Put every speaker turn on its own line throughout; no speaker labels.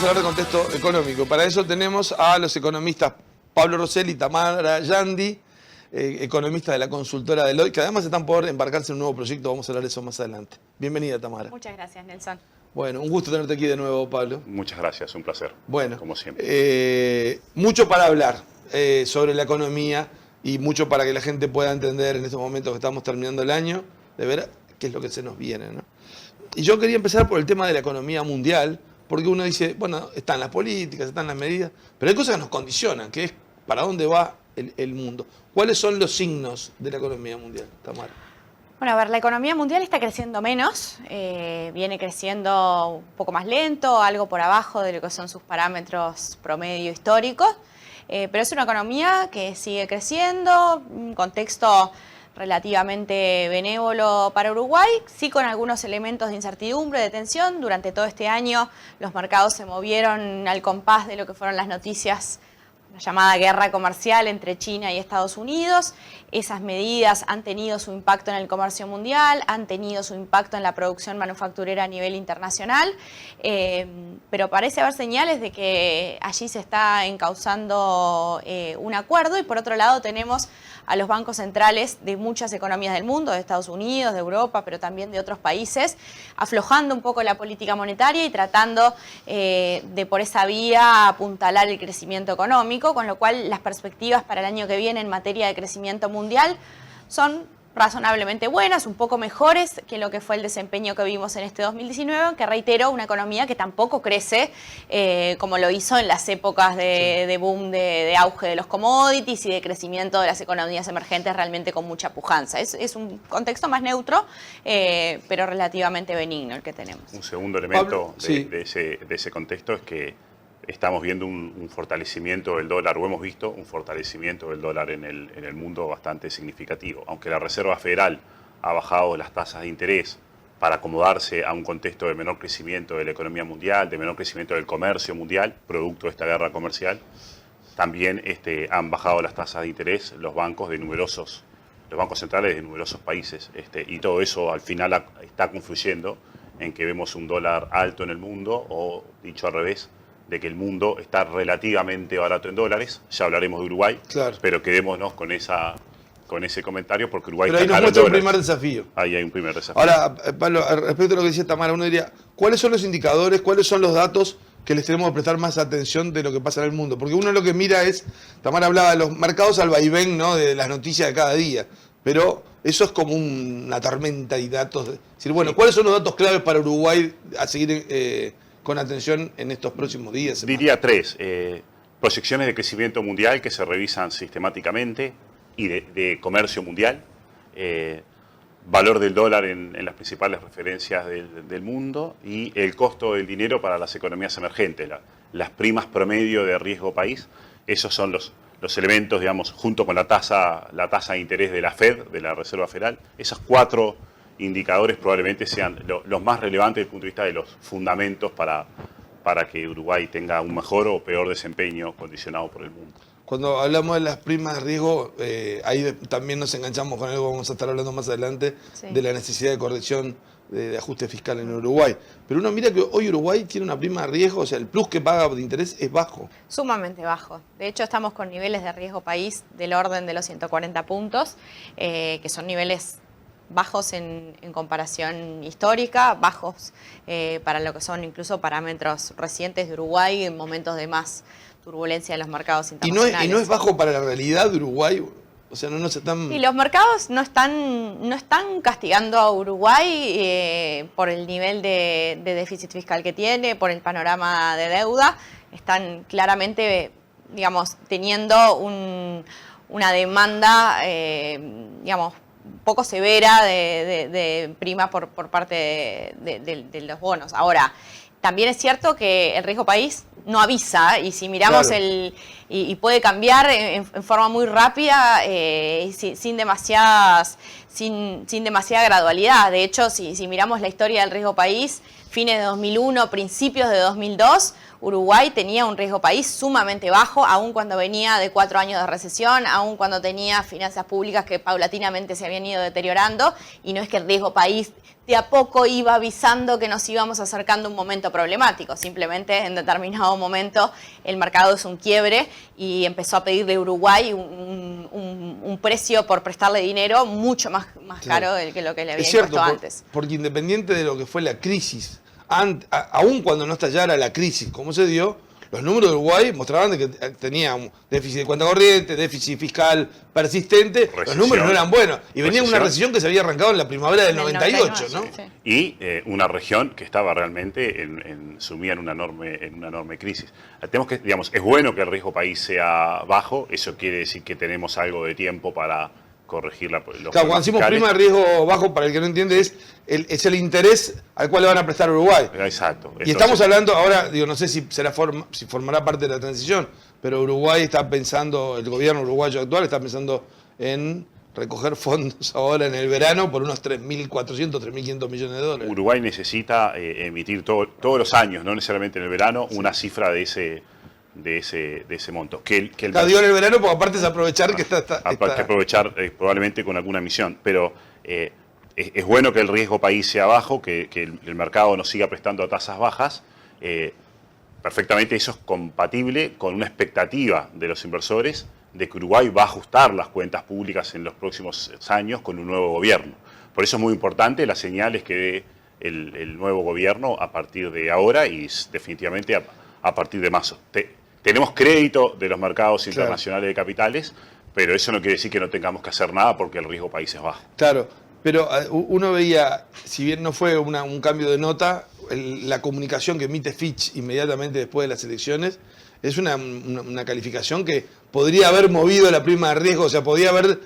vamos a hablar de contexto económico. Para eso tenemos a los economistas Pablo Rosselli y Tamara Yandi, economistas de la consultora Deloitte, que además están por embarcarse en un nuevo proyecto. Vamos a hablar de eso más adelante. Bienvenida, Tamara.
Muchas gracias, Nelson.
Bueno, un gusto tenerte aquí de nuevo, Pablo.
Muchas gracias, un placer.
Bueno,
como siempre.
Mucho para hablar sobre la economía y mucho para que la gente pueda entender en estos momentos que estamos terminando el año, de ver qué es lo que se nos viene, ¿no? Y yo quería empezar por el tema de la economía mundial, porque uno dice, bueno, están las políticas, están las medidas, pero hay cosas que nos condicionan, que es para dónde va el mundo. ¿Cuáles son los signos de la economía mundial, Tamara?
Bueno, a ver, la economía mundial está creciendo menos, viene creciendo un poco más lento, algo por abajo de lo que son sus parámetros promedio históricos, pero es una economía que sigue creciendo, un contexto relativamente benévolo para Uruguay, sí con algunos elementos de incertidumbre, de tensión. Durante todo este año los mercados se movieron al compás de lo que fueron las noticias, la llamada guerra comercial entre China y Estados Unidos. Esas medidas han tenido su impacto en el comercio mundial, han tenido su impacto en la producción manufacturera a nivel internacional, pero parece haber señales de que allí se está encauzando un acuerdo. Y por otro lado tenemos a los bancos centrales de muchas economías del mundo, de Estados Unidos, de Europa, pero también de otros países, aflojando un poco la política monetaria y tratando de por esa vía apuntalar el crecimiento económico, con lo cual las perspectivas para el año que viene en materia de crecimiento mundial son razonablemente buenas, un poco mejores que lo que fue el desempeño que vimos en este 2019, que reitero, una economía que tampoco crece como lo hizo en las épocas de boom, de auge de los commodities y de crecimiento de las economías emergentes realmente con mucha pujanza. Es un contexto más neutro, pero relativamente benigno el que tenemos.
Un segundo elemento
Pablo, sí.
de ese contexto es que estamos viendo un fortalecimiento del dólar, o hemos visto un fortalecimiento del dólar en el mundo bastante significativo. Aunque la Reserva Federal ha bajado las tasas de interés para acomodarse a un contexto de menor crecimiento de la economía mundial, de menor crecimiento del comercio mundial, producto de esta guerra comercial, también han bajado las tasas de interés los bancos centrales de numerosos países. Y todo eso al final está confluyendo en que vemos un dólar alto en el mundo, o dicho al revés, de que el mundo está relativamente barato en dólares. Ya hablaremos de Uruguay,
claro,
pero quedémonos con ese comentario, porque Uruguay
pero ahí
está
nos
caro en
muestra un
dólares.
primer desafío.
Ahí hay un primer desafío.
Ahora, Pablo, respecto a lo que decía Tamara, uno diría, ¿cuáles son los indicadores, cuáles son los datos que les tenemos que prestar más atención de lo que pasa en el mundo? Porque uno lo que mira es, Tamara hablaba de los mercados al vaivén, ¿no?, de las noticias de cada día, pero eso es como una tormenta de datos. Es decir, bueno, ¿cuáles son los datos claves para Uruguay a seguir con atención en estos próximos días? Semanas?
Diría tres. Proyecciones de crecimiento mundial que se revisan sistemáticamente y de comercio mundial. Valor del dólar en las principales referencias del mundo y el costo del dinero para las economías emergentes, las primas promedio de riesgo país. Esos son los elementos, digamos, junto con la tasa de interés de la Fed, de la Reserva Federal. Esos cuatro indicadores probablemente sean los más relevantes desde el punto de vista de los fundamentos para que Uruguay tenga un mejor o peor desempeño condicionado por el mundo.
Cuando hablamos de las primas de riesgo, ahí también nos enganchamos con algo que vamos a estar hablando más adelante, sí, de la necesidad de corrección de ajuste fiscal en Uruguay. Pero uno mira que hoy Uruguay tiene una prima de riesgo, o sea, el plus que paga de interés es bajo.
Sumamente bajo. De hecho, estamos con niveles de riesgo país del orden de los 140 puntos, que son niveles bajos en comparación histórica, bajos para lo que son incluso parámetros recientes de Uruguay en momentos de más turbulencia en los mercados internacionales.
¿Y no es bajo para la realidad de Uruguay? O sea, no se están...
Y los mercados no están castigando a Uruguay por el nivel de déficit fiscal que tiene, por el panorama de deuda. Están claramente, digamos, teniendo una demanda, digamos, poco severa de prima por parte de los bonos. Ahora, también es cierto que el riesgo país no avisa, y si miramos
claro,
y puede cambiar en forma muy rápida, sin demasiada gradualidad. De hecho, si miramos la historia del riesgo país, fines de 2001, principios de 2002, Uruguay tenía un riesgo país sumamente bajo, aun cuando venía de 4 años de recesión, aun cuando tenía finanzas públicas que paulatinamente se habían ido deteriorando, y no es que el riesgo país de a poco iba avisando que nos íbamos acercando a un momento problemático. Simplemente en determinado momento el mercado hizo un quiebre y empezó a pedirle a Uruguay un precio por prestarle dinero mucho más caro que lo que le había impuesto antes.
Porque independiente de lo que fue la crisis, aún cuando no estallara la crisis, como se dio, los números de Uruguay mostraban de que tenía un déficit de cuenta corriente, déficit fiscal persistente, recesión, los números no eran buenos. Y venía una recesión que se había arrancado en la primavera del 98, ¿no?
Sí. Y una región que estaba realmente sumida en una enorme crisis. Tenemos que, digamos, es bueno que el riesgo país sea bajo, eso quiere decir que tenemos algo de tiempo para corregir los
claro, cuando decimos prima de riesgo bajo, para el que no entiende, es el interés al cual le van a prestar a Uruguay.
Exacto.
Entonces, y estamos hablando ahora, digo, no sé si formará parte de la transición, pero Uruguay está pensando, el gobierno uruguayo actual está pensando en recoger fondos ahora en el verano por unos 3.400, 3.500 millones de dólares.
Uruguay necesita emitir todos los años, no necesariamente en el verano, una cifra de ese monto.
Digo en el verano, porque aparte es aprovechar que está
que aprovechar probablemente con alguna emisión, pero es bueno que el riesgo país sea bajo, que el mercado nos siga prestando a tasas bajas. Perfectamente eso es compatible con una expectativa de los inversores de que Uruguay va a ajustar las cuentas públicas en los próximos años con un nuevo gobierno. Por eso es muy importante las señales que dé el nuevo gobierno a partir de ahora y definitivamente a partir de marzo. Tenemos crédito de los mercados internacionales de capitales, pero eso no quiere decir que no tengamos que hacer nada porque el riesgo país es bajo.
Claro, pero uno veía, si bien no fue un cambio de nota, la comunicación que emite Fitch inmediatamente después de las elecciones es una calificación que podría haber movido la prima de riesgo, o sea, podría haber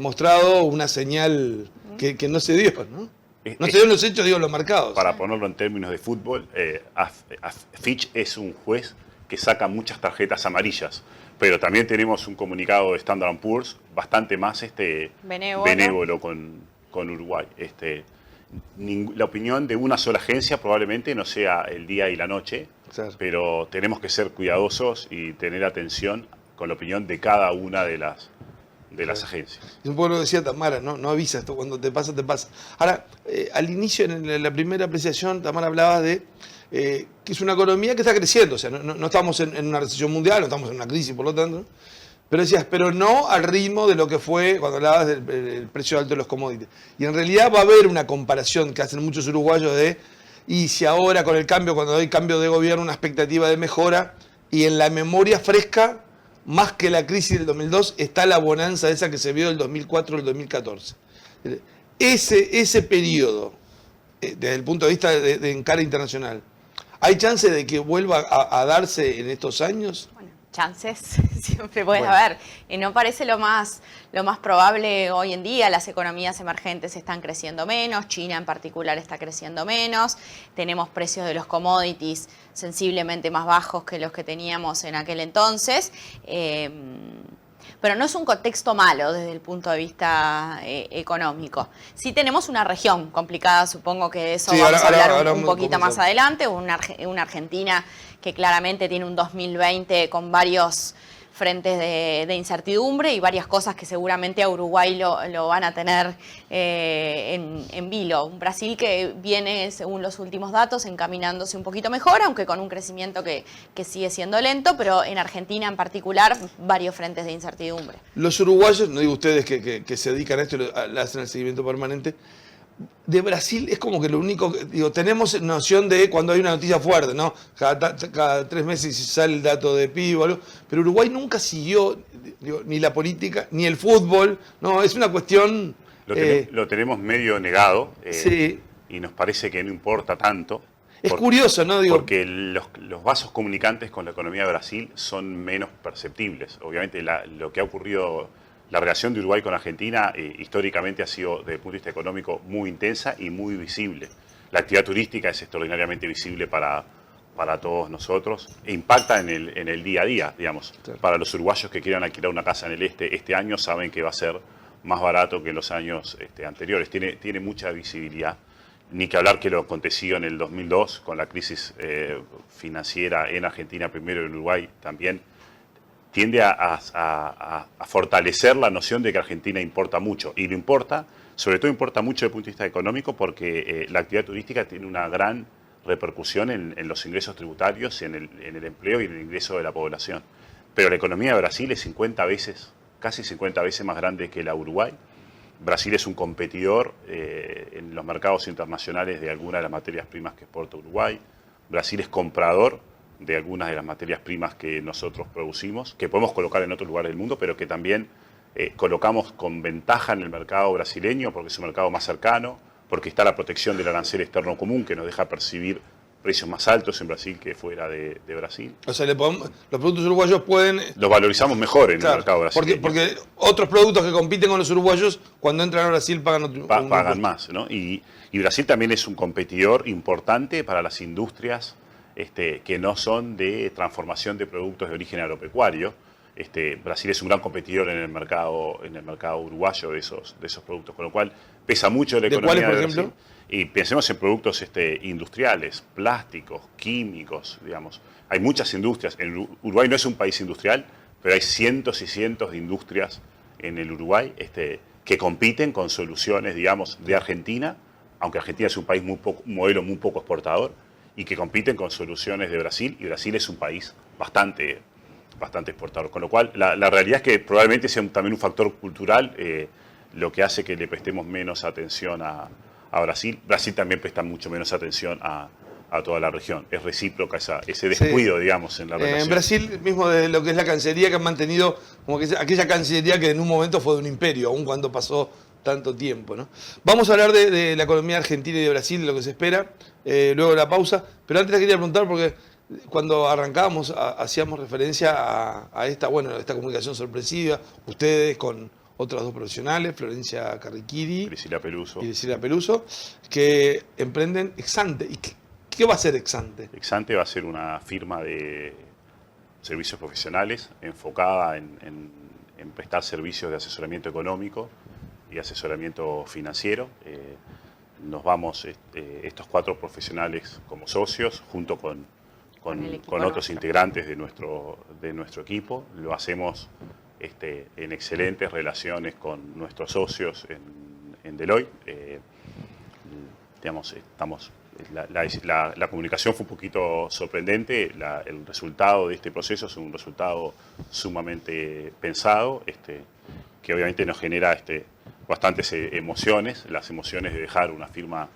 mostrado una señal que no se dio, ¿no? No se dio en los hechos, digo en los mercados.
Para ponerlo en términos de fútbol, Fitch es un juez que saca muchas tarjetas amarillas, pero también tenemos un comunicado de Standard & Poor's bastante más benévolo con Uruguay. La opinión de una sola agencia probablemente no sea el día y la noche, claro, pero tenemos que ser cuidadosos y tener atención con la opinión de cada una de las agencias.
Es un poco lo que decía Tamara, no avisa esto, cuando te pasa, te pasa. Ahora, al inicio, en la primera apreciación, Tamara hablaba de que es una economía que está creciendo, o sea, no estamos en una recesión mundial, no estamos en una crisis, por lo tanto, ¿no? Pero decías, pero no al ritmo de lo que fue cuando hablabas del precio alto de los commodities. Y en realidad va a haber una comparación que hacen muchos uruguayos y si ahora con el cambio, cuando hay cambio de gobierno, una expectativa de mejora, y en la memoria fresca, más que la crisis del 2002, está la bonanza esa que se vio del 2004 al 2014. Ese periodo, desde el punto de vista de encara internacional, ¿hay chance de que vuelva a darse en estos años?
Bueno, chances siempre puede haber. No parece lo más probable hoy en día. Las economías emergentes están creciendo menos, China en particular está creciendo menos, tenemos precios de los commodities sensiblemente más bajos que los que teníamos en aquel entonces. Pero no es un contexto malo desde el punto de vista económico. Sí tenemos una región complicada, supongo que de eso vamos a hablar un poquito más adelante, una Argentina que claramente tiene un 2020 con varios frentes de incertidumbre y varias cosas que seguramente a Uruguay lo van a tener en vilo. Un Brasil que viene, según los últimos datos, encaminándose un poquito mejor, aunque con un crecimiento que sigue siendo lento, pero en Argentina en particular varios frentes de incertidumbre.
Los uruguayos, no digo ustedes que se dedican a esto y le hacen el seguimiento permanente, de Brasil es como que lo único, tenemos noción de cuando hay una noticia fuerte, ¿no? Cada 3 meses sale el dato de PIB o algo, pero Uruguay nunca siguió ni la política, ni el fútbol, no, es una cuestión...
Lo tenemos medio negado,
sí,
y nos parece que no importa tanto.
Es curioso, ¿no?
Porque los vasos comunicantes con la economía de Brasil son menos perceptibles. Obviamente lo que ha ocurrido... La relación de Uruguay con Argentina históricamente ha sido, desde el punto de vista económico, muy intensa y muy visible. La actividad turística es extraordinariamente visible para todos nosotros e impacta en el día a día, digamos. Claro. Para los uruguayos que quieran alquilar una casa en el este año saben que va a ser más barato que en los años anteriores. Tiene mucha visibilidad. ni que hablar que lo acontecido en el 2002 con la crisis financiera en Argentina primero y en Uruguay también, tiende a fortalecer la noción de que Argentina importa mucho. Y lo importa, sobre todo importa mucho desde el punto de vista económico, porque la actividad turística tiene una gran repercusión en los ingresos tributarios, en el empleo y en el ingreso de la población. Pero la economía de Brasil es 50 veces, casi 50 veces más grande que la Uruguay. Brasil es un competidor en los mercados internacionales de algunas de las materias primas que exporta Uruguay. Brasil es comprador de algunas de las materias primas que nosotros producimos, que podemos colocar en otros lugares del mundo, pero que también colocamos con ventaja en el mercado brasileño porque es un mercado más cercano, porque está la protección del arancel externo común que nos deja percibir precios más altos en Brasil que fuera de Brasil.
O sea, los productos uruguayos pueden...
Los valorizamos mejor en el mercado brasileño.
Porque otros productos que compiten con los uruguayos, cuando entran a Brasil
pagan más, ¿no? Y Brasil también es un competidor importante para las industrias que no son de transformación de productos de origen agropecuario. Brasil es un gran competidor en el mercado uruguayo de esos productos, con lo cual pesa mucho la economía
¿De cuáles, por
de Brasil.
ejemplo?
Y pensemos en productos industriales, plásticos, químicos, digamos. Hay muchas industrias. Uruguay no es un país industrial, pero hay cientos y cientos de industrias en el Uruguay que compiten con soluciones, digamos, de Argentina, aunque Argentina es un país un modelo muy poco exportador, y que compiten con soluciones de Brasil, y Brasil es un país bastante exportador. Con lo cual, la realidad es que probablemente sea también un factor cultural lo que hace que le prestemos menos atención a Brasil. Brasil también presta mucho menos atención a toda la región. Es recíproca ese descuido, digamos, en la relación.
En Brasil mismo, de lo que es la Cancillería, que han mantenido como que aquella Cancillería que en un momento fue de un imperio, aun cuando pasó tanto tiempo, ¿no? Vamos a hablar de la economía argentina y de Brasil, de lo que se espera, luego de la pausa. Pero antes les quería preguntar, porque cuando arrancábamos hacíamos referencia a esta comunicación sorpresiva, ustedes con otras dos profesionales, Florencia Carriquiri y Priscila Peluso, que emprenden Exante. ¿Y qué va a ser Exante?
Exante va a ser una firma de servicios profesionales enfocada en prestar servicios de asesoramiento económico y asesoramiento financiero. Nos vamos estos 4 profesionales como socios, junto con otros integrantes de nuestro equipo. Lo hacemos en excelentes relaciones con nuestros socios en Deloitte. La comunicación fue un poquito sorprendente. El resultado de este proceso es un resultado sumamente pensado, que obviamente nos genera bastantes emociones, las emociones de dejar una firma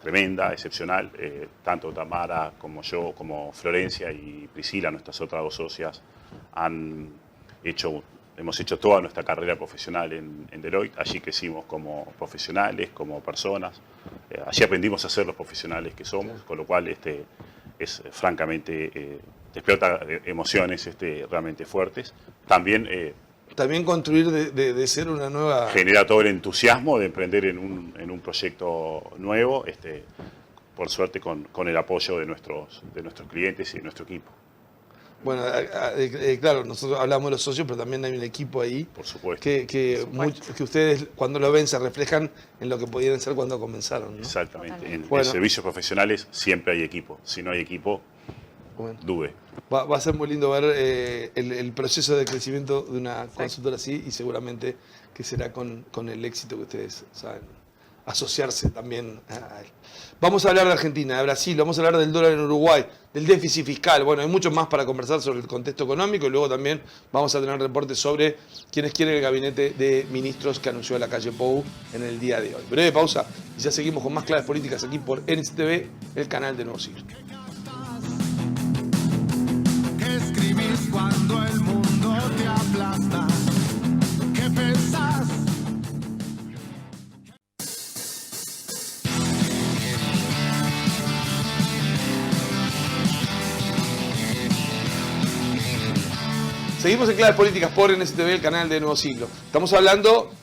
tremenda, excepcional. Tanto Tamara como yo, como Florencia y Priscila, nuestras otras 2 socias, hemos hecho toda nuestra carrera profesional en Deloitte. Allí crecimos como profesionales, como personas. Allí aprendimos a ser los profesionales que somos, con lo cual es francamente despierta emociones realmente fuertes. También
construir de ser una nueva...
genera todo el entusiasmo de emprender en un proyecto nuevo, por suerte con el apoyo de nuestros clientes y de nuestro equipo.
Bueno, claro, nosotros hablamos de los socios, pero también hay un equipo ahí.
Por supuesto.
Que ustedes cuando lo ven se reflejan en lo que pudieran ser cuando comenzaron, ¿no?
Exactamente. En servicios profesionales siempre hay equipo. Si no hay equipo, dude.
Va a ser muy lindo ver el proceso de crecimiento de una consultora así, y seguramente que será con el éxito que ustedes saben asociarse también a él. Vamos a hablar de Argentina, de Brasil, vamos a hablar del dólar en Uruguay, del déficit fiscal. Bueno, hay mucho más para conversar sobre el contexto económico, y luego también vamos a tener reportes sobre quienes quieren el gabinete de ministros que anunció la calle Pou en el día de hoy. Breve pausa y ya seguimos con más claves políticas aquí por NCTV, el canal de Nuevo Siglo.
¿Qué escribís cuando el mundo te aplasta? ¿Qué pensás?
Seguimos en Claves Políticas por NCTV, el canal de Nuevo Siglo. Estamos hablando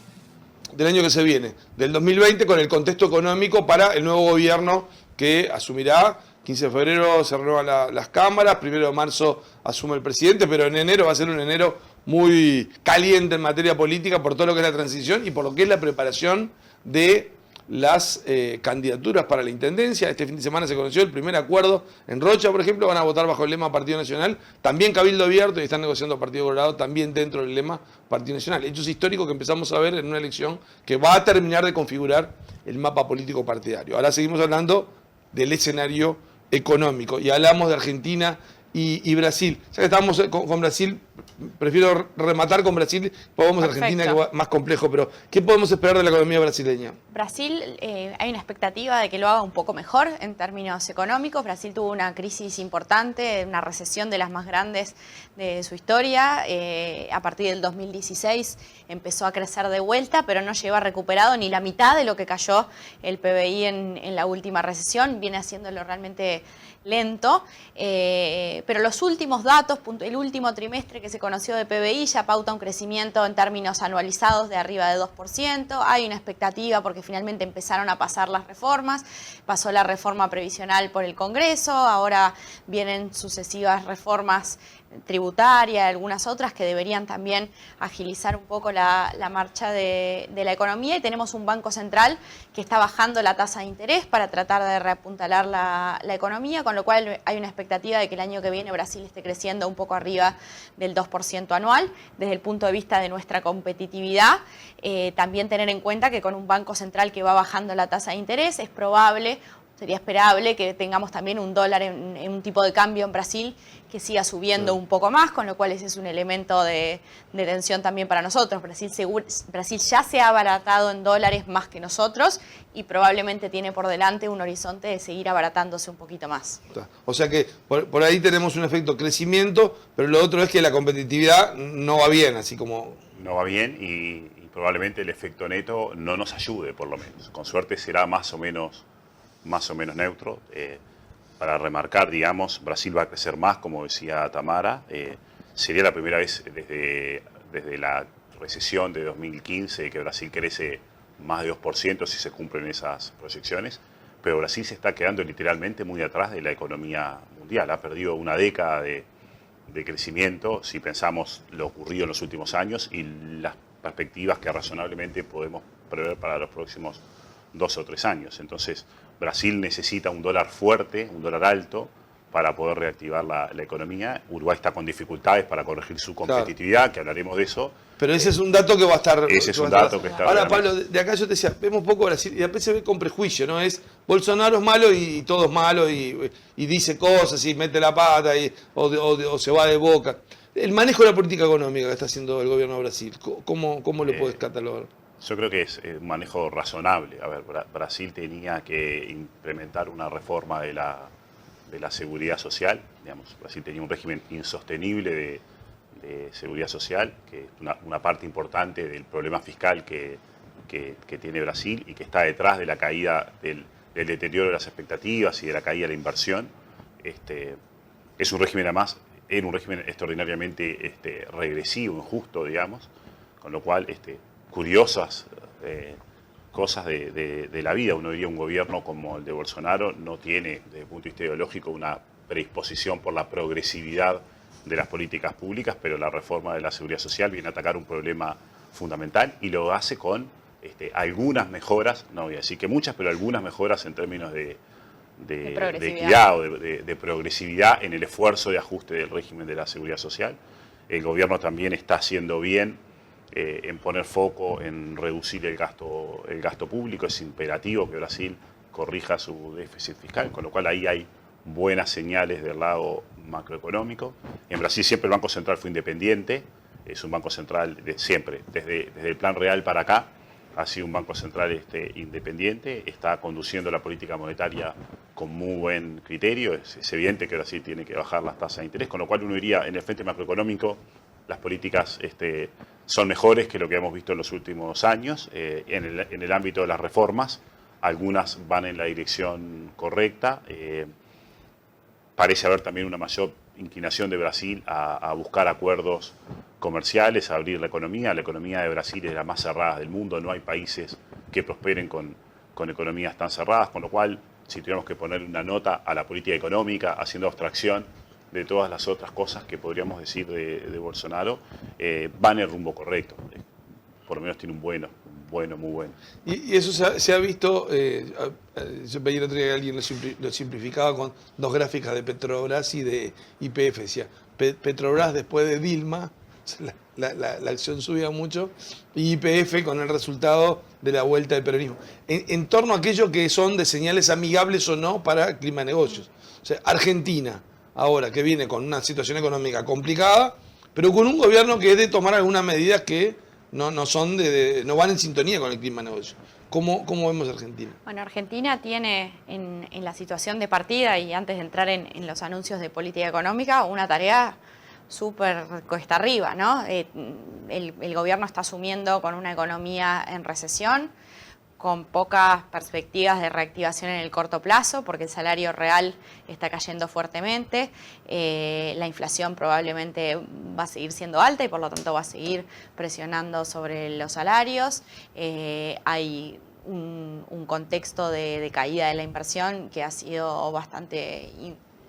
del año que se viene, del 2020, con el contexto económico para el nuevo gobierno que asumirá. 15 de febrero se renuevan las cámaras, 1 de marzo asume el presidente, pero en enero va a ser un enero muy caliente en materia política por todo lo que es la transición y por lo que es la preparación de las candidaturas para la intendencia. Este fin de semana se conoció el primer acuerdo en Rocha, por ejemplo, van a votar bajo el lema Partido Nacional, también Cabildo Abierto, y están negociando Partido Colorado también dentro del lema Partido Nacional. Hechos históricos que empezamos a ver en una elección que va a terminar de configurar el mapa político partidario. Ahora seguimos hablando del escenario económico y hablamos de Argentina y Brasil. Ya que estamos con Brasil, prefiero rematar con Brasil, pues vamos a Argentina, que es más complejo, pero ¿qué podemos esperar de la economía brasileña?
Brasil, hay una expectativa de que lo haga un poco mejor en términos económicos. Brasil tuvo una crisis importante, una recesión de las más grandes de su historia. A partir del 2016 empezó a crecer de vuelta, pero no lleva recuperado ni la mitad de lo que cayó el PBI en la última recesión. Viene haciéndolo realmente lento, pero los últimos datos, el último trimestre que se conoció de PBI ya pauta un crecimiento en términos anualizados de arriba de 2%. Hay una expectativa porque finalmente empezaron a pasar las reformas, pasó la reforma previsional por el Congreso, ahora vienen sucesivas reformas tributaria, algunas otras que deberían también agilizar un poco la marcha de la economía, y tenemos un Banco Central que está bajando la tasa de interés para tratar de reapuntalar la economía, con lo cual hay una expectativa de que el año que viene Brasil esté creciendo un poco arriba del 2% anual. Desde el punto de vista de nuestra competitividad, también tener en cuenta que con un Banco Central que va bajando la tasa de interés es probable, sería esperable que tengamos también un dólar en un tipo de cambio en Brasil que siga subiendo un poco más, con lo cual ese es un elemento de tensión también para nosotros. Brasil ya se ha abaratado en dólares más que nosotros y probablemente tiene por delante un horizonte de seguir abaratándose un poquito más.
O sea que por ahí tenemos un efecto crecimiento, pero lo otro es que la competitividad no va bien, así como...
No va bien y probablemente el efecto neto no nos ayude, por lo menos. Con suerte será más o menos neutro. Para remarcar, digamos, Brasil va a crecer más, como decía Tamara. Sería la primera vez desde la recesión de 2015 que Brasil crece más de 2% si se cumplen esas proyecciones. Pero Brasil se está quedando literalmente muy atrás de la economía mundial. Ha perdido una década de crecimiento, si pensamos lo ocurrido en los últimos años y las perspectivas que razonablemente podemos prever para los próximos 2 o 3 años. Entonces, Brasil necesita un dólar fuerte, un dólar alto, para poder reactivar la economía. Uruguay está con dificultades para corregir su competitividad, claro, que hablaremos de eso.
Pero ese es un dato que va a estar...
Ese es un dato que está...
Ahora, Pablo, de acá yo te decía, vemos poco Brasil y después se ve con prejuicio, ¿no? Es Bolsonaro es malo y todo es malo y dice cosas y mete la pata o se va de boca. El manejo de la política económica que está haciendo el gobierno de Brasil, ¿cómo lo puedes catalogar?
Yo creo que es un manejo razonable. A ver, Brasil tenía que implementar una reforma de la seguridad social. Digamos, Brasil tenía un régimen insostenible de seguridad social, que es una parte importante del problema fiscal que tiene Brasil y que está detrás de la caída del deterioro de las expectativas y de la caída de la inversión. Es un régimen, además, era un régimen extraordinariamente regresivo, injusto, digamos, con lo cual curiosas cosas de la vida. Uno diría un gobierno como el de Bolsonaro no tiene, desde el punto de vista ideológico, una predisposición por la progresividad de las políticas públicas, pero la reforma de la seguridad social viene a atacar un problema fundamental y lo hace con algunas mejoras, no voy a decir que muchas, pero algunas mejoras en términos de equidad o de progresividad en el esfuerzo de ajuste del régimen de la seguridad social. El gobierno también está haciendo bien en poner foco en reducir el gasto público. Es imperativo que Brasil corrija su déficit fiscal, con lo cual ahí hay buenas señales del lado macroeconómico. En Brasil siempre el Banco Central fue independiente, es un Banco Central siempre, desde el Plan Real para acá, ha sido un Banco Central independiente, está conduciendo la política monetaria con muy buen criterio. Es evidente que Brasil tiene que bajar las tasas de interés, con lo cual uno diría, en el frente macroeconómico, las políticas son mejores que lo que hemos visto en los últimos años. En el ámbito de las reformas, algunas van en la dirección correcta. Parece haber también una mayor inclinación de Brasil a buscar acuerdos comerciales, a abrir la economía. La economía de Brasil es la más cerrada del mundo, no hay países que prosperen con economías tan cerradas, con lo cual, si tuviéramos que poner una nota a la política económica, haciendo abstracción de todas las otras cosas que podríamos decir de Bolsonaro, va en el rumbo correcto. Por lo menos tiene un buen bueno, muy bueno.
Y eso se ha visto, yo veía el otro día que alguien lo simplificaba con dos gráficas de Petrobras y de YPF. Decía, Petrobras después de Dilma, la acción subía mucho, y YPF con el resultado de la vuelta del peronismo. En torno a aquello que son de señales amigables o no para el clima de negocios. O sea, Argentina, ahora que viene con una situación económica complicada, pero con un gobierno que es de tomar algunas medidas que no van en sintonía con el clima de negocio. ¿Cómo vemos Argentina?
Bueno, Argentina tiene en la situación de partida y antes de entrar en los anuncios de política económica una tarea súper cuesta arriba, ¿no? El gobierno está asumiendo con una economía en recesión, con pocas perspectivas de reactivación en el corto plazo, porque el salario real está cayendo fuertemente, la inflación probablemente va a seguir siendo alta y por lo tanto va a seguir presionando sobre los salarios. Hay un contexto de caída de la inversión que ha sido bastante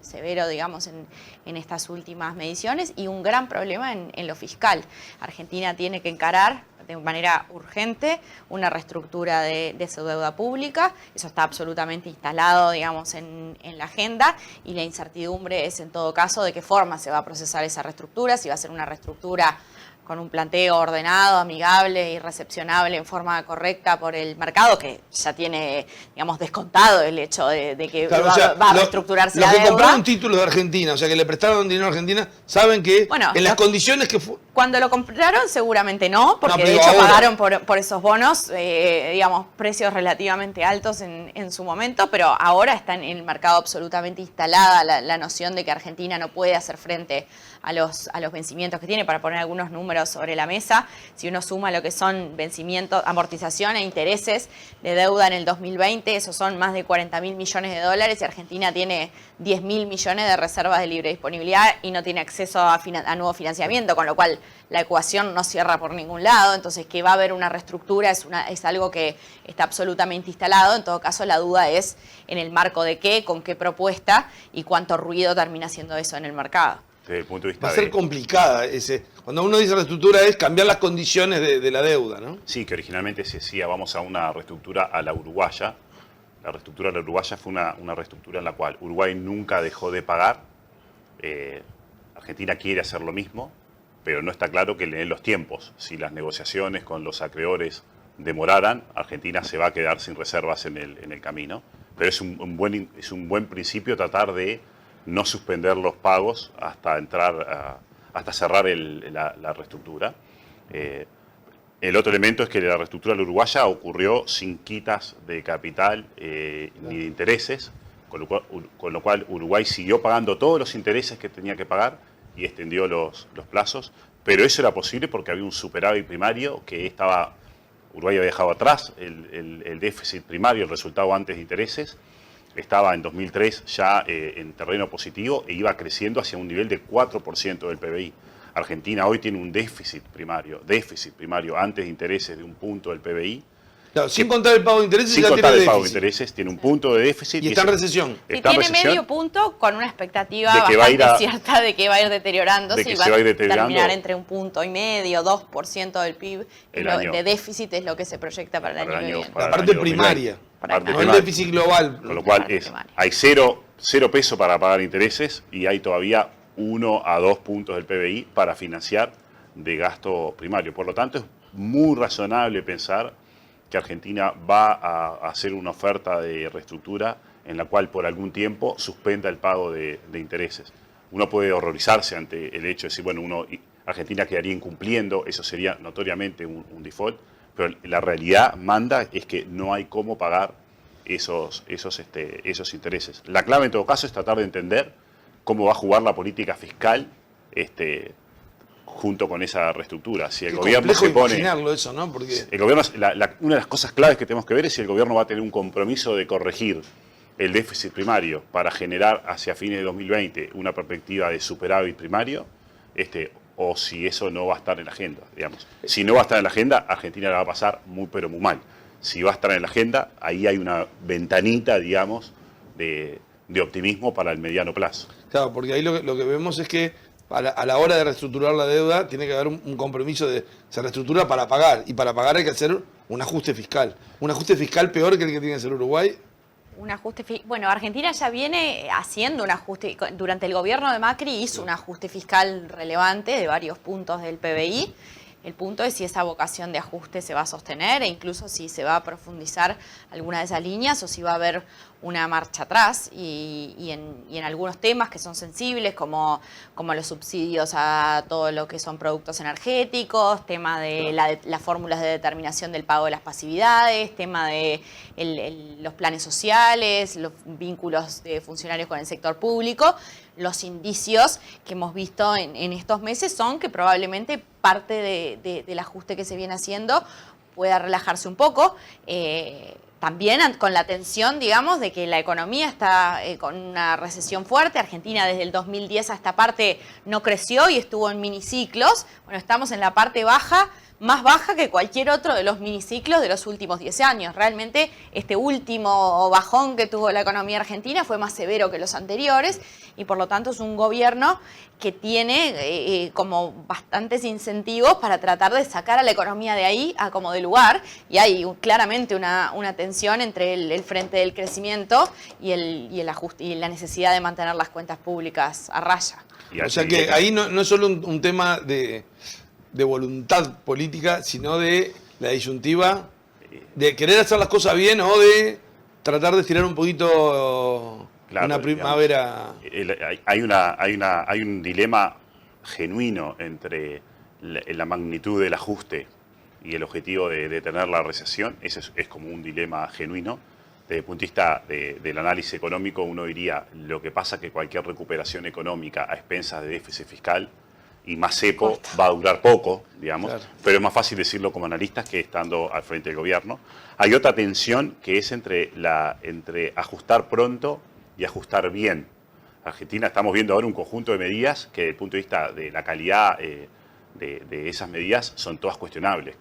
severo, digamos, en estas últimas mediciones, y un gran problema en lo fiscal. Argentina tiene que encarar de manera urgente una reestructura de su deuda pública. Eso está absolutamente instalado, digamos, en la agenda, y la incertidumbre es en todo caso de qué forma se va a procesar esa reestructura, si va a ser una reestructura con un planteo ordenado, amigable y recepcionable en forma correcta por el mercado, que ya tiene, digamos, descontado el hecho de que
claro,
va a reestructurarse la
deuda. Los que
deuda.
compraron títulos de Argentina, o sea, que le prestaron dinero a Argentina, saben que en las condiciones que fue...
Cuando lo compraron seguramente no, porque de
pero
hecho
ahora
pagaron por esos bonos, digamos, precios relativamente altos en su momento, pero ahora está en el mercado absolutamente instalada la noción de que Argentina no puede hacer frente a los vencimientos que tiene. Para poner algunos números sobre la mesa, si uno suma lo que son vencimientos, amortización e intereses de deuda en el 2020, esos son más de 40.000 millones de dólares, y Argentina tiene 10.000 millones de reservas de libre disponibilidad y no tiene acceso a nuevo financiamiento, con lo cual la ecuación no cierra por ningún lado. Entonces, que va a haber una reestructura es algo que está absolutamente instalado. En todo caso, la duda es en el marco de qué, con qué propuesta y cuánto ruido termina haciendo eso en el mercado.
Desde el punto de vista
va a ser complicada. Cuando uno dice reestructura es cambiar las condiciones de la deuda, ¿no?
Sí, que originalmente se decía vamos a una reestructura a la uruguaya. La reestructura a la uruguaya fue una reestructura en la cual Uruguay nunca dejó de pagar. Argentina quiere hacer lo mismo, pero no está claro que le den los tiempos. Si las negociaciones con los acreedores demoraran, Argentina se va a quedar sin reservas en el camino. Pero es un buen principio tratar de no suspender los pagos hasta cerrar la reestructura. El otro elemento es que la reestructura de la uruguaya ocurrió sin quitas de capital ni de intereses, con lo cual Uruguay siguió pagando todos los intereses que tenía que pagar y extendió los plazos, pero eso era posible porque había un superávit primario que Uruguay había dejado atrás el déficit primario, el resultado antes de intereses, estaba en 2003 ya en terreno positivo e iba creciendo hacia un nivel de 4% del PBI. Argentina hoy tiene un déficit primario antes de intereses de un punto del PBI.
Claro, sin contar el pago de intereses,
sin
ya
contar
tiene
el pago de
déficit.
intereses, tiene un punto de déficit.
Y está en recesión.
Y tiene medio punto con una expectativa
de que
bastante cierta de que va a ir deteriorándose y va a
deteriorando.
terminar entre 1,5%, 2% del PIB de déficit es lo que se proyecta para el año que viene.
La parte primaria, no el déficit global.
Con lo cual hay cero peso para pagar intereses y hay todavía 1 a 2 puntos del PBI para financiar de gasto primario. Por lo tanto, es muy razonable pensar que Argentina va a hacer una oferta de reestructura en la cual por algún tiempo suspenda el pago de intereses. Uno puede horrorizarse ante el hecho de decir, bueno, Argentina quedaría incumpliendo, eso sería notoriamente un default, pero la realidad manda es que no hay cómo pagar esos intereses. La clave en todo caso es tratar de entender cómo va a jugar la política fiscal junto con esa reestructura. Si el gobierno se pone,
imaginarlo eso, ¿no? Porque
el gobierno, una de las cosas claves que tenemos que ver es si el gobierno va a tener un compromiso de corregir el déficit primario para generar hacia fines de 2020 una perspectiva de superávit primario, o si eso no va a estar en la agenda, digamos. Si no va a estar en la agenda, Argentina la va a pasar muy pero muy mal. Si va a estar en la agenda, ahí hay una ventanita, digamos, de optimismo para el mediano plazo.
Claro, porque ahí lo que vemos es que a la hora de reestructurar la deuda tiene que haber un compromiso se reestructura para pagar, y para pagar hay que hacer un ajuste fiscal. Un ajuste fiscal peor que el que tiene que hacer Uruguay.
Bueno, Argentina ya viene haciendo un ajuste. Durante el gobierno de Macri hizo un ajuste fiscal relevante de varios puntos del PBI. El punto es si esa vocación de ajuste se va a sostener e incluso si se va a profundizar alguna de esas líneas o si va a haber una marcha atrás y en algunos temas que son sensibles como los subsidios a todo lo que son productos energéticos, tema de las fórmulas de determinación del pago de las pasividades, tema de los planes sociales, los vínculos de funcionarios con el sector público. Los indicios que hemos visto en estos meses son que probablemente parte del ajuste que se viene haciendo pueda relajarse un poco. También con la tensión, digamos, de que la economía está con una recesión fuerte. Argentina desde el 2010 a esta parte no creció y estuvo en miniciclos. Bueno, estamos en la parte baja, más baja que cualquier otro de los miniciclos de los últimos 10 años. Realmente este último bajón que tuvo la economía argentina fue más severo que los anteriores y por lo tanto es un gobierno que tiene como bastantes incentivos para tratar de sacar a la economía de ahí a como de lugar y hay claramente una tensión entre el frente del crecimiento y el ajuste y la necesidad de mantener las cuentas públicas a raya.
O sea que ahí no es solo un tema de voluntad política, sino de la disyuntiva de querer hacer las cosas bien o de tratar de estirar un poquito una primavera.
Hay un dilema genuino entre la magnitud del ajuste y el objetivo de detener la recesión. Ese es como un dilema genuino. Desde el punto de vista del análisis económico, uno diría lo que pasa que cualquier recuperación económica a expensas de déficit fiscal y más cepo va a durar poco, digamos, claro. Pero es más fácil decirlo como analistas que estando al frente del gobierno. Hay otra tensión que es entre ajustar pronto y ajustar bien. Argentina estamos viendo ahora un conjunto de medidas que desde el punto de vista de la calidad de esas medidas son todas cuestionables.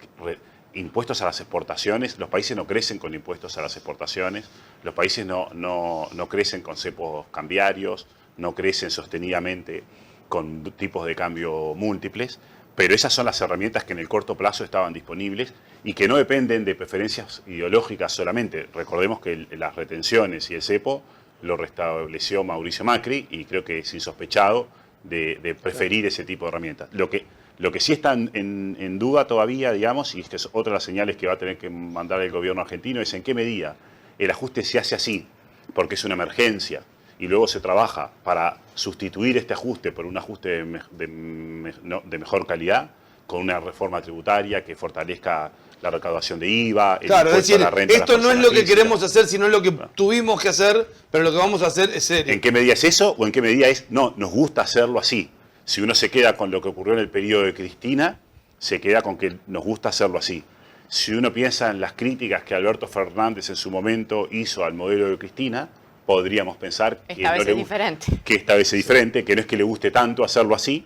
Impuestos a las exportaciones, los países no crecen con impuestos a las exportaciones, los países no crecen con cepos cambiarios, no crecen sostenidamente con tipos de cambio múltiples, pero esas son las herramientas que en el corto plazo estaban disponibles y que no dependen de preferencias ideológicas solamente. Recordemos que las retenciones y el cepo lo restableció Mauricio Macri y creo que es insospechado de preferir ese tipo de herramientas. Lo que sí está en duda todavía, digamos, y esta es otra de las señales que va a tener que mandar el gobierno argentino, es en qué medida el ajuste se hace así, porque es una emergencia, y luego se trabaja para sustituir este ajuste por un ajuste de mejor calidad, con una reforma tributaria que fortalezca la recaudación de IVA, el
claro, es decir,
la renta
esto no es lo que queremos hacer, sino lo que tuvimos que hacer, pero lo que vamos a hacer es serio.
¿En qué medida es eso o en qué medida es, no, nos gusta hacerlo así? Si uno se queda con lo que ocurrió en el periodo de Cristina, se queda con que nos gusta hacerlo así. Si uno piensa en las críticas que Alberto Fernández en su momento hizo al modelo de Cristina, podríamos pensar que
esta vez es diferente.
Que esta vez es diferente, que no es que le guste tanto hacerlo así,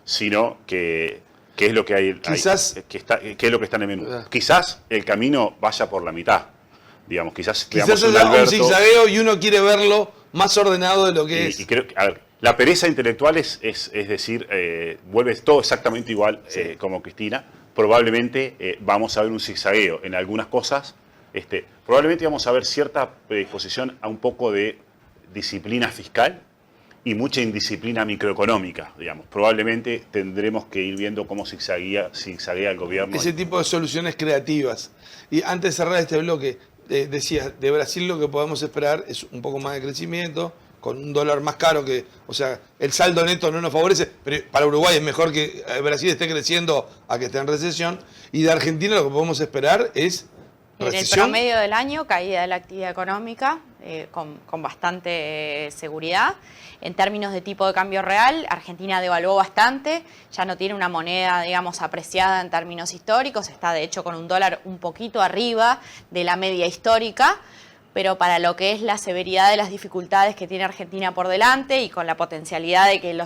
sino que es lo que hay,
quizás,
que es lo que está en el menú. Quizás el camino vaya por la mitad, digamos, quizás
es un zigzagueo y uno quiere verlo más ordenado de lo que es.
Y creo que, a ver, la pereza intelectual es decir, vuelve todo exactamente igual como Cristina. Probablemente vamos a ver un zigzagueo en algunas cosas. Probablemente vamos a ver cierta predisposición a un poco de disciplina fiscal y mucha indisciplina microeconómica, digamos. Probablemente tendremos que ir viendo cómo zigzaguea el gobierno.
Ese tipo de soluciones creativas. Y antes de cerrar este bloque, decías, de Brasil lo que podemos esperar es un poco más de crecimiento, con un dólar más caro que, o sea, el saldo neto no nos favorece, pero para Uruguay es mejor que Brasil esté creciendo a que esté en recesión. Y de Argentina lo que podemos esperar es
en el promedio del año, caída de la actividad económica con bastante seguridad. En términos de tipo de cambio real, Argentina devaluó bastante, ya no tiene una moneda, digamos, apreciada en términos históricos, está de hecho con un dólar un poquito arriba de la media histórica, pero para lo que es la severidad de las dificultades que tiene Argentina por delante y con la potencialidad de que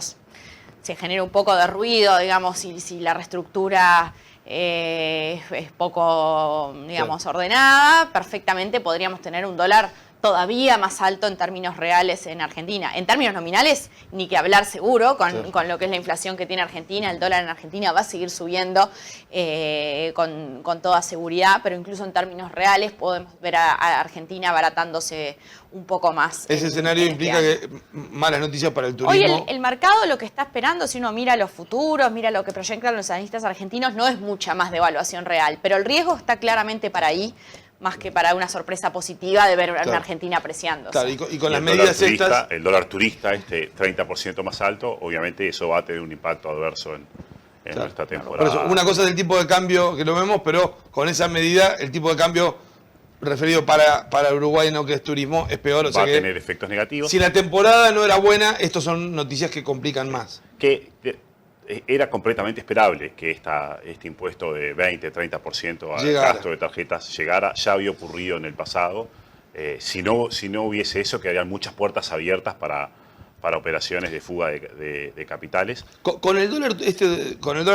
se genere un poco de ruido, digamos, si la reestructura es poco, digamos, ordenada, perfectamente podríamos tener un dólar todavía más alto en términos reales en Argentina. En términos nominales, ni que hablar seguro, con lo que es la inflación que tiene Argentina. El dólar en Argentina va a seguir subiendo con toda seguridad, pero incluso en términos reales podemos ver a Argentina abaratándose un poco más.
Ese escenario implica que malas noticias para el turismo.
Hoy el mercado lo que está esperando, si uno mira los futuros, mira lo que proyectan los analistas argentinos, no es mucha más devaluación real, pero el riesgo está claramente para ahí, más que para una sorpresa positiva de ver a una Argentina apreciándose.
Claro, y con las medidas estas...
El dólar turista, 30% más alto, obviamente eso va a tener un impacto adverso en nuestra temporada.
Por eso, una cosa es el tipo de cambio que lo vemos, pero con esa medida el tipo de cambio referido para Uruguay, no que es turismo, es peor. O sea
va a
que
tener efectos negativos.
Si la temporada no era buena, estos son noticias que complican más.
Era completamente esperable que este impuesto de 20-30% al gasto de tarjetas llegara. Ya había ocurrido en el pasado. Si no hubiese eso, quedarían muchas puertas abiertas para operaciones de fuga de capitales.
Con el dólar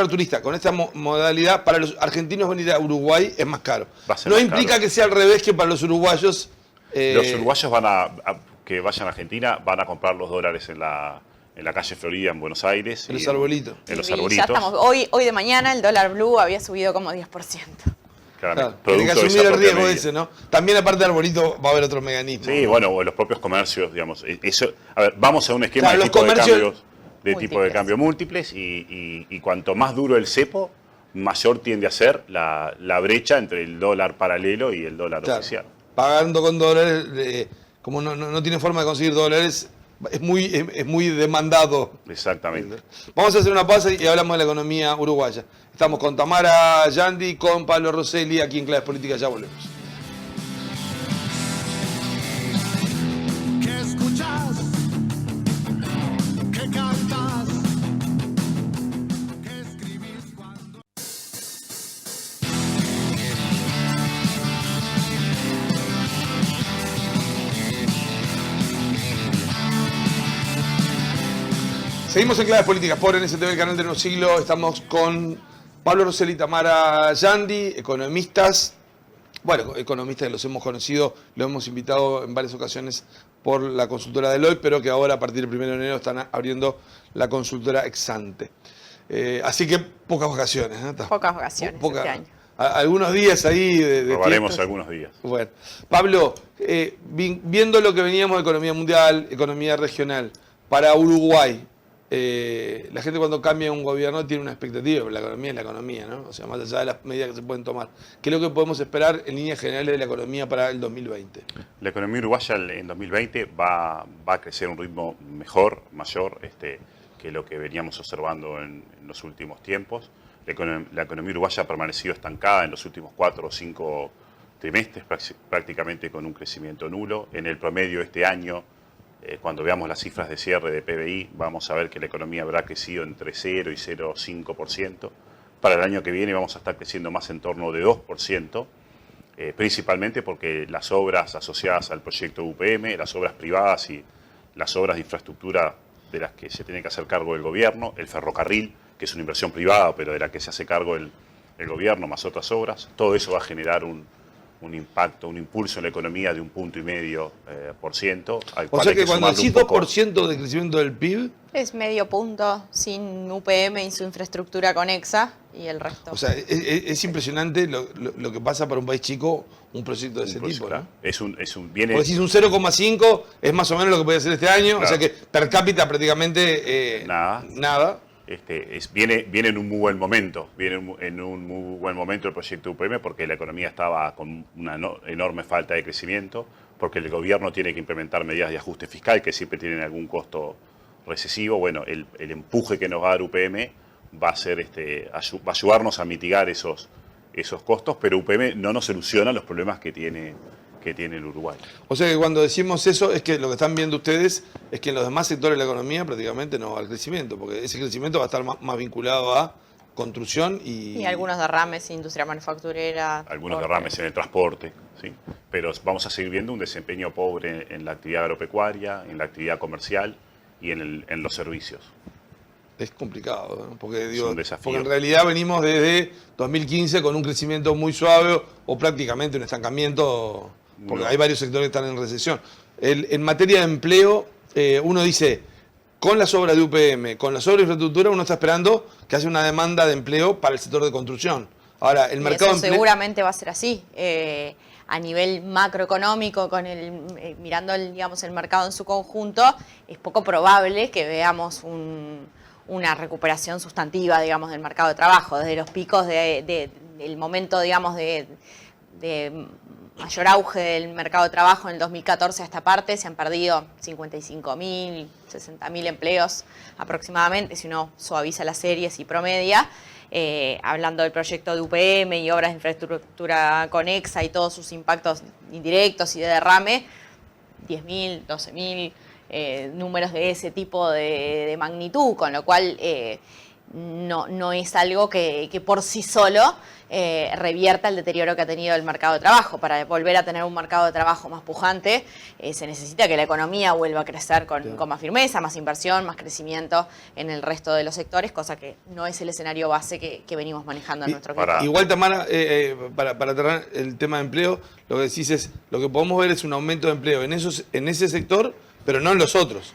turista, con esta modalidad, para los argentinos venir a Uruguay es más caro. No implica que sea al revés que para los uruguayos.
Los uruguayos que vayan a Argentina van a comprar los dólares en la calle Florida, en Buenos Aires.
En los arbolitos.
En los
Ya
arbolitos.
estamos, hoy de mañana el dólar blue había subido como 10%.
Claro, tiene que asumir el riesgo ese, ¿no? También aparte del arbolito va a haber otro mecanismo.
Sí, bueno, los propios comercios, digamos. A ver, vamos a un esquema de tipo de cambio múltiples y cuanto más duro el cepo, mayor tiende a ser la brecha entre el dólar paralelo y el dólar oficial.
Pagando con dólares, como no tiene forma de conseguir dólares, es muy demandado.
Exactamente.
Vamos a hacer una pausa y hablamos de la economía uruguaya. Estamos con Tamara Yandi, con Pablo Rosselli, aquí en Claves Políticas. Ya volvemos.
¿Qué escuchas? ¿Qué cantas? ¿Qué escribís cuando...
Seguimos en Claves Políticas por NSTV, el canal de Nuevo Siglo. Estamos con Pablo Rosselli y Tamara Yandi, economistas. Bueno, economistas que los hemos conocido, los hemos invitado en varias ocasiones por la consultora Deloitte, pero que ahora a partir del 1 de enero están abriendo la consultora Exante. Así que pocas vacaciones, ¿no?
Pocas vacaciones este año.
Algunos días ahí de
probaremos
fiestas.
algunos días.
Bueno, Pablo, viendo lo que veníamos de economía mundial, economía regional, para Uruguay, la gente cuando cambia un gobierno tiene una expectativa, pero la economía es la economía, ¿no? O sea, más allá de las medidas que se pueden tomar. ¿Qué es lo que podemos esperar en líneas generales de la economía para el 2020?
La economía uruguaya en 2020 va a crecer a un ritmo mayor que lo que veníamos observando en los últimos tiempos. La economía uruguaya ha permanecido estancada en los últimos 4 o 5 trimestres, prácticamente con un crecimiento nulo. En el promedio este año, cuando veamos las cifras de cierre de PBI, vamos a ver que la economía habrá crecido entre 0 y 0,5%. Para el año que viene vamos a estar creciendo más en torno de 2%, principalmente porque las obras asociadas al proyecto UPM, las obras privadas y las obras de infraestructura de las que se tiene que hacer cargo el gobierno, el ferrocarril, que es una inversión privada, pero de la que se hace cargo el gobierno, más otras obras, todo eso va a generar un impacto, un impulso en la economía de 1,5%.
O sea que cuando decís 2% de crecimiento del PIB...
Es medio punto sin UPM y su infraestructura conexa y el resto.
O sea, es impresionante lo que pasa para un país chico, un proyecto de ese tipo, ¿no?
Viene...
Porque si es un 0,5 es más o menos lo que puede hacer este año, claro. O sea que per cápita prácticamente nada.
Viene en un muy buen momento, en un muy buen momento el proyecto UPM porque la economía estaba con una enorme falta de crecimiento, porque el gobierno tiene que implementar medidas de ajuste fiscal que siempre tienen algún costo recesivo. Bueno, el empuje que nos va a dar UPM va a ayudarnos a mitigar esos costos, pero UPM no nos soluciona los problemas que tiene el Uruguay.
O sea que cuando decimos eso es que lo que están viendo ustedes es que en los demás sectores de la economía prácticamente no va al crecimiento, porque ese crecimiento va a estar más vinculado a construcción y
algunos derrames, industria manufacturera.
Algunos derrames en el transporte, ¿sí? Pero vamos a seguir viendo un desempeño pobre en la actividad agropecuaria, en la actividad comercial y en los servicios.
Es complicado, ¿no? Porque en realidad venimos desde 2015 con un crecimiento muy suave o prácticamente un estancamiento porque hay varios sectores que están en recesión. En materia de empleo, uno dice, con las obras de UPM, con las obras de infraestructura, uno está esperando que haya una demanda de empleo para el sector de construcción. Ahora, el mercado de
empleo seguramente va a ser así. A nivel macroeconómico, mirando digamos, el mercado en su conjunto, es poco probable que veamos una recuperación sustantiva, digamos, del mercado de trabajo. Desde los picos del momento, digamos, de mayor auge del mercado de trabajo en el 2014 a esta parte, se han perdido 55.000, 60.000 empleos aproximadamente, si uno suaviza las series y promedia. Hablando del proyecto de UPM y obras de infraestructura conexa y todos sus impactos indirectos y de derrame, 10.000, 12.000 números de ese tipo de magnitud, con lo cual no es algo que por sí solo revierta el deterioro que ha tenido el mercado de trabajo. Para volver a tener un mercado de trabajo más pujante, se necesita que la economía vuelva a crecer con más firmeza, más inversión, más crecimiento en el resto de los sectores, cosa que no es el escenario base que venimos manejando en nuestro cliente.
Igual, Tamara, para cerrar el tema de empleo, lo que decís es, lo que podemos ver es un aumento de empleo en ese sector, pero no en los otros.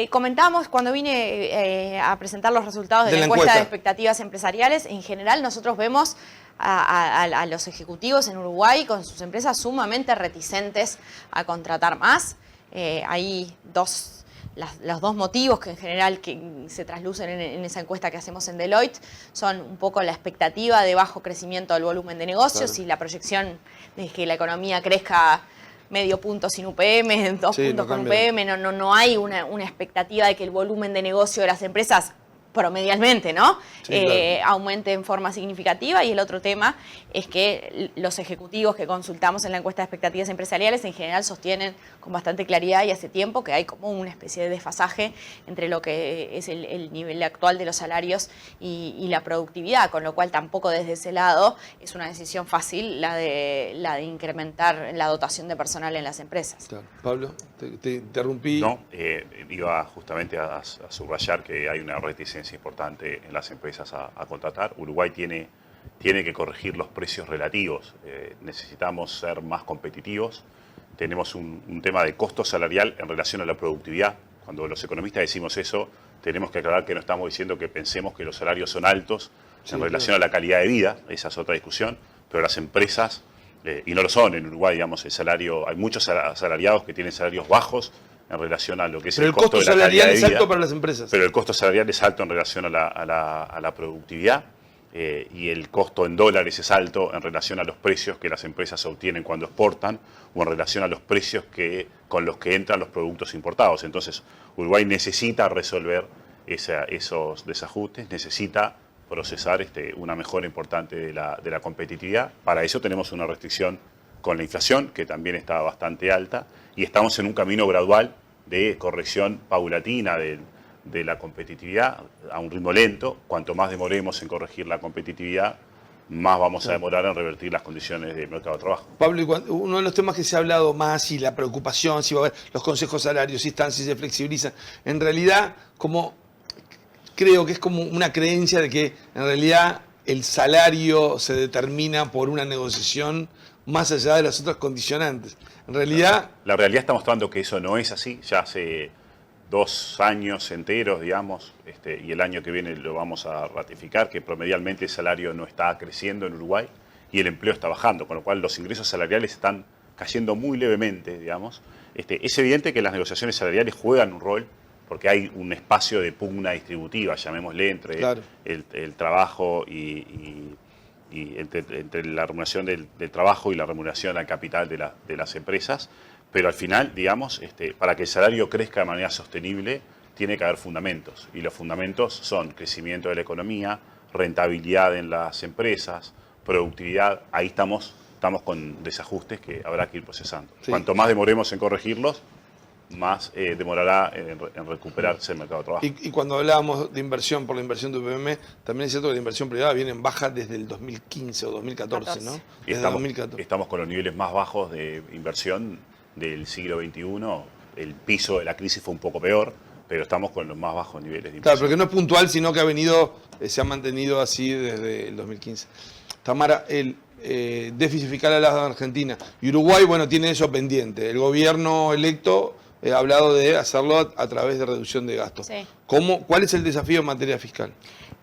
Comentábamos cuando vine a presentar los resultados de la encuesta de expectativas empresariales. En general, nosotros vemos a los ejecutivos en Uruguay con sus empresas sumamente reticentes a contratar más. Hay los dos motivos que en general que se traslucen en esa encuesta que hacemos en Deloitte son un poco la expectativa de bajo crecimiento del volumen de negocios y la proyección de que la economía crezca medio punto sin UPM, 2 puntos con UPM, no hay una expectativa de que el volumen de negocio de las empresas promedialmente, ¿no?
Sí, claro.
Aumente en forma significativa. Y el otro tema es que los ejecutivos que consultamos en la encuesta de expectativas empresariales en general sostienen con bastante claridad y hace tiempo que hay como una especie de desfasaje entre lo que es el nivel actual de los salarios y la productividad, con lo cual tampoco desde ese lado es una decisión fácil la de incrementar la dotación de personal en las empresas.
Claro. Pablo, te interrumpí.
No, iba justamente a subrayar que hay una reticencia importante en las empresas a contratar. Uruguay tiene que corregir los precios relativos. Necesitamos ser más competitivos. Tenemos un tema de costo salarial en relación a la productividad. Cuando los economistas decimos eso, tenemos que aclarar que no estamos diciendo que pensemos que los salarios son altos en relación a la calidad de vida. Esa es otra discusión. Pero las empresas, y no lo son en Uruguay, digamos, hay muchos asalariados que tienen salarios bajos en relación a lo que es el costo de la calidad de vida.
Pero el costo salarial es alto para las empresas.
Pero el costo salarial es alto en relación a la productividad y el costo en dólares es alto en relación a los precios que las empresas obtienen cuando exportan o en relación a los precios con los que entran los productos importados. Entonces, Uruguay necesita resolver esos desajustes, necesita procesar una mejora importante de la competitividad. Para eso tenemos una restricción con la inflación, que también está bastante alta, y estamos en un camino gradual de corrección paulatina de la competitividad a un ritmo lento. Cuanto más demoremos en corregir la competitividad, más vamos a demorar en revertir las condiciones del mercado de trabajo.
Pablo, uno de los temas que se ha hablado más y la preocupación, si va a haber los consejos salarios, si se flexibilizan, en realidad creo que es como una creencia de que en realidad el salario se determina por una negociación más allá de las otras condicionantes. En realidad...
La realidad está mostrando que eso no es así. Ya hace 2 años enteros, digamos, y el año que viene lo vamos a ratificar, que promedialmente el salario no está creciendo en Uruguay y el empleo está bajando, con lo cual los ingresos salariales están cayendo muy levemente, digamos. Es evidente que las negociaciones salariales juegan un rol, porque hay un espacio de pugna distributiva, llamémosle, entre el trabajo y entre la remuneración del trabajo y la remuneración al capital de las empresas, pero al final, digamos, para que el salario crezca de manera sostenible, tiene que haber fundamentos, y los fundamentos son crecimiento de la economía, rentabilidad en las empresas, productividad. Ahí estamos con desajustes que habrá que ir procesando. Sí. Cuanto más demoremos en corregirlos, más demorará en recuperarse el mercado de trabajo.
Y cuando hablábamos de inversión por la inversión de UPM, también es cierto que la inversión privada viene en baja desde el 2015 o 2014, ¿no?
Y estamos con los niveles más bajos de inversión del siglo XXI. El piso de la crisis fue un poco peor, pero estamos con los más bajos niveles de inversión.
Claro, porque no es puntual, sino que se ha mantenido así desde el 2015. Tamara, déficit fiscal al lado de Argentina. Y Uruguay, bueno, tiene eso pendiente. El gobierno electo ha hablado de hacerlo a través de reducción de gastos.
Sí.
¿Cuál es el desafío en materia fiscal?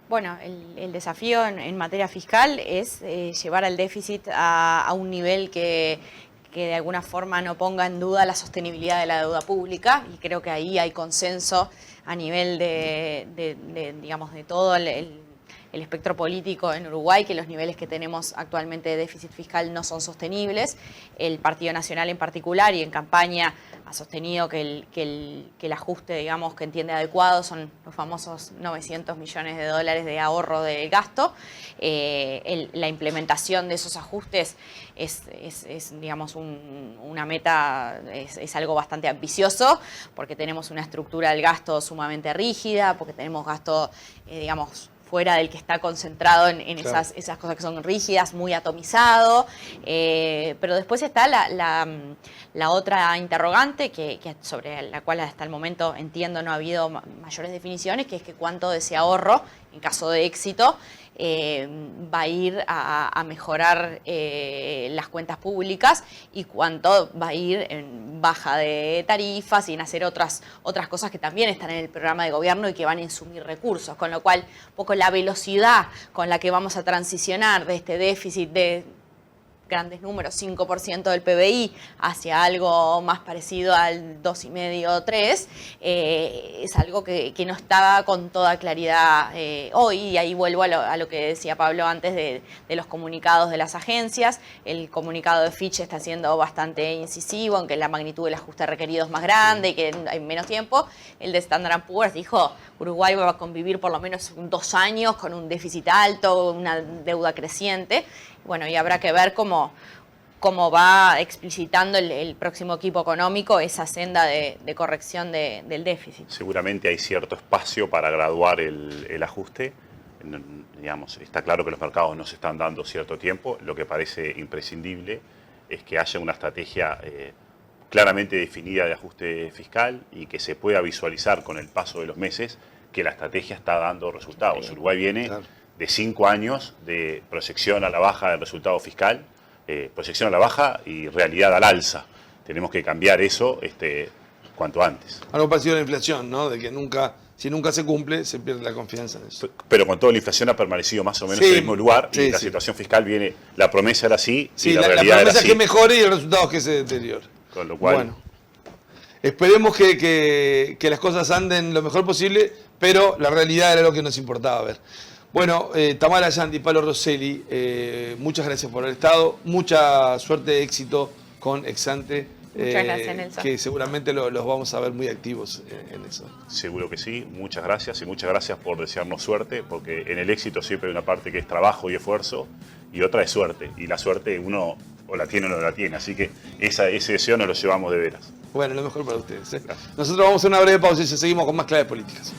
Bueno, el desafío en materia fiscal es llevar al déficit a un nivel que de alguna forma no ponga en duda la sostenibilidad de la deuda pública, y creo que ahí hay consenso a nivel digamos, de todo el espectro político en Uruguay, que los niveles que tenemos actualmente de déficit fiscal no son sostenibles. El Partido Nacional en particular, y en campaña, ha sostenido que el ajuste, digamos, que entiende adecuado son los famosos 900 millones de dólares de ahorro de gasto. La implementación de esos ajustes es digamos, una meta, es algo bastante ambicioso, porque tenemos una estructura del gasto sumamente rígida, porque tenemos gasto, digamos, fuera del que está concentrado en
Claro.
esas cosas que son rígidas, muy atomizado. Pero después está la otra interrogante, que sobre la cual hasta el momento entiendo no ha habido mayores definiciones, que es que cuánto de ese ahorro, en caso de éxito, va a ir a mejorar las cuentas públicas, y cuánto va a ir en baja de tarifas y en hacer otras cosas que también están en el programa de gobierno y que van a insumir recursos. Con lo cual, un poco la velocidad con la que vamos a transicionar de este déficit de grandes números, 5% del PBI, hacia algo más parecido al 2,5 o 3, es algo que no está con toda claridad hoy. Y ahí vuelvo a lo que decía Pablo antes de los comunicados de las agencias. El comunicado de Fitch está siendo bastante incisivo en que la magnitud del ajuste requerido es más grande y que hay menos tiempo. El de Standard & Poor's dijo Uruguay va a convivir por lo menos 2 años con un déficit alto, una deuda creciente. Bueno, y habrá que ver cómo va explicitando el próximo equipo económico esa senda de corrección del déficit.
Seguramente hay cierto espacio para graduar el ajuste. Digamos, está claro que los mercados nos están dando cierto tiempo. Lo que parece imprescindible es que haya una estrategia claramente definida de ajuste fiscal y que se pueda visualizar con el paso de los meses que la estrategia está dando resultados. Uruguay viene de 5 años de proyección a la baja del resultado fiscal, proyección a la baja y realidad al alza. Tenemos que cambiar eso cuanto antes.
Algo parecido a la inflación, ¿no? De que si nunca se cumple, se pierde la confianza en eso.
Pero con todo, la inflación ha permanecido más o menos en el mismo lugar, y la situación fiscal viene, la promesa era así,
Sí,
y la
la
realidad
promesa
era
es
así.
que mejore y el resultado es que se deteriore.
Con lo cual,
Bueno, esperemos que las cosas anden lo mejor posible, pero la realidad era lo que nos importaba ver. Bueno, Tamara Yandy, Pablo Rosselli, muchas gracias por haber estado. Mucha suerte, éxito con Exante.
Muchas gracias, Nelson.
Que seguramente los vamos a ver muy activos en eso.
seguro que sí, muchas gracias, y muchas gracias por desearnos suerte, porque en el éxito siempre hay una parte que es trabajo y esfuerzo, y otra es suerte, y la suerte uno o la tiene o no la tiene, así que ese deseo nos lo llevamos de veras.
Bueno, lo mejor para ustedes. Nosotros vamos a una breve pausa y seguimos con más claves políticas.